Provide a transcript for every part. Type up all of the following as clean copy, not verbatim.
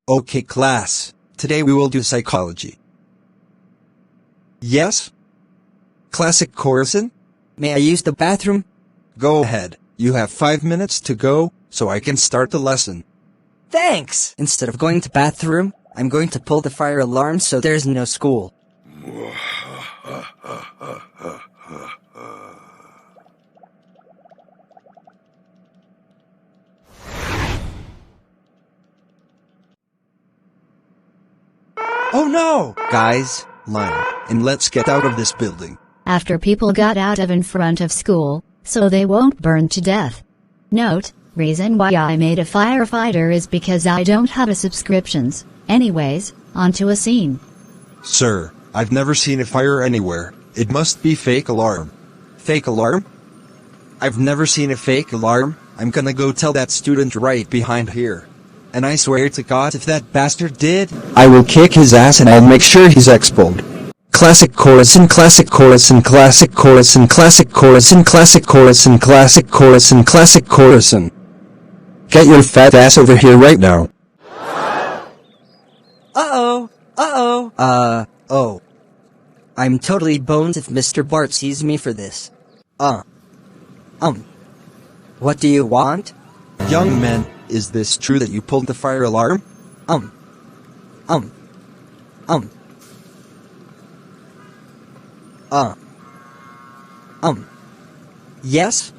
Okay class, today we will do psychology. Yes? Classic kurasan? May I use the bathroom? Go ahead, you have 5 minutes to go, so I can start the lesson. Thanks! Instead of going to bathroom, I'm going to pull the fire alarm so there's no school. Oh no! Guys, line, and let's get out of this building. After people got out of in front of school, so they won't burn to death. Note, reason why I made a firefighter is because I don't have a subscriptions. Anyways, onto a scene. Sir, I've never seen a fire anywhere. It must be fake alarm. Fake alarm? I've never seen a fake alarm. I'm gonna go tell that student right behind here. And I swear to God if that bastard did, I will kick his ass and I'll make sure he's expelled. Classic kurasan, classic kurasan, classic kurasan, classic kurasan, classic kurasan, classic kurasan, classic kurasan. Get your fat ass over here right now. Oh. I'm totally boned if Mr. Bart sees me for this. What do you want? Young man, is this true that you pulled the fire alarm? Yes?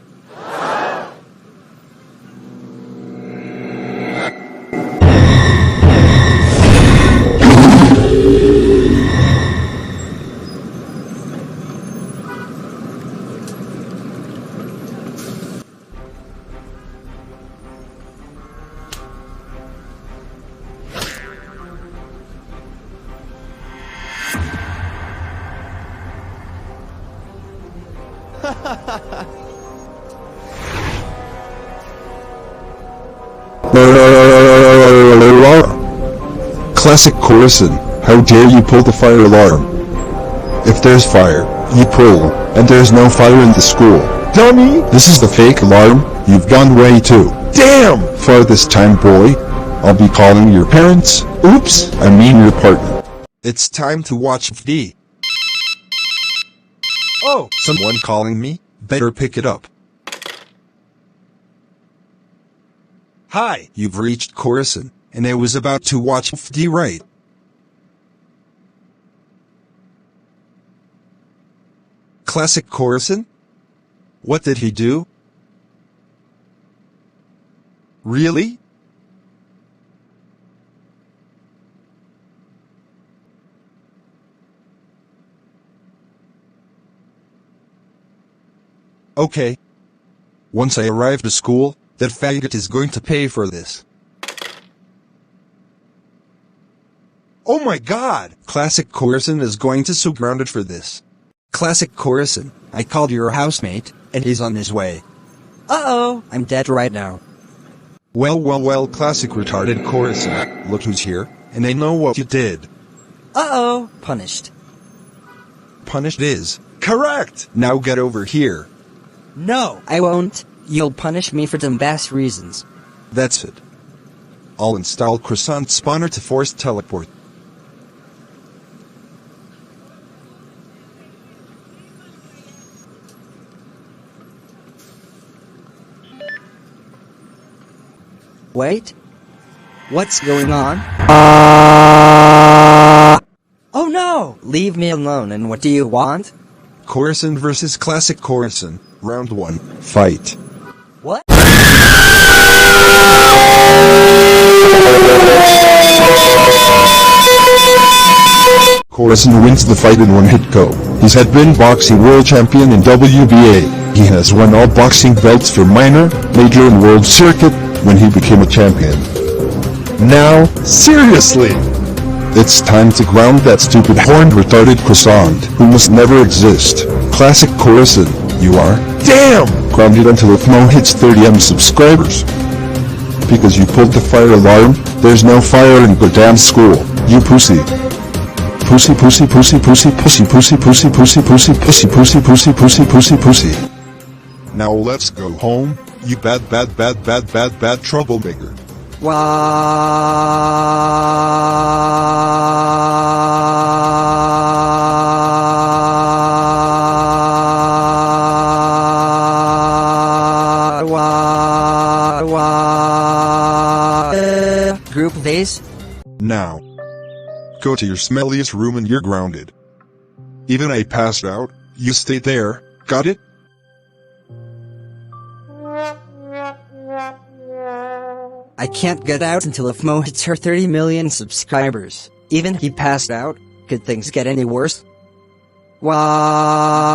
Classic kurasan, how dare you pull the fire alarm? If there's fire, you pull, and there's no fire in the school. Dummy! This is the fake alarm, you've gone way too. Damn! For this time, boy, I'll be calling your parents. Oops, I mean your partner. It's time to watch FD. Oh, someone calling me? Better pick it up. Hi, you've reached kurasan, and I was about to watch FD right. Classic kurasan? What did he do? Really? Okay. Once I arrive to school, that faggot is going to pay for this. Oh my god! Classic kurasan is going to so grounded for this. Classic kurasan, I called your housemate, and he's on his way. I'm dead right now. Well, classic retarded kurasan, look who's here, and I know what you did. Punished. Punished is correct! Now get over here. No, I won't. You'll punish me for dumbass reasons. That's it. I'll install croissant spawner to force teleport. Wait. What's going on? Oh no! Leave me alone, and what do you want? Kurasan versus classic kurasan. Round 1. Fight. What? Kurasan wins the fight in one hit KO. He's had been boxing world champion in WBA. He has won all boxing belts for minor, major and world circuit when he became a champion. Now, seriously! It's time to ground that stupid horned retarded croissant who must never exist. Classic kurasan, you are damn grounded until Ithmo hits 30M subscribers. Because you pulled the fire alarm, there's no fire in goddamn school, you pussy. Pussy pussy pussy pussy pussy pussy pussy pussy pussy pussy pussy pussy pussy pussy pussy. Now let's go home, you bad troublemaker. Wow. Group of A's? Now, go to your smelliest room and you're grounded. Even I passed out, you stay there, got it? I can't get out until if Mo hits her 30 million subscribers. Even he passed out. Could things get any worse? Wow.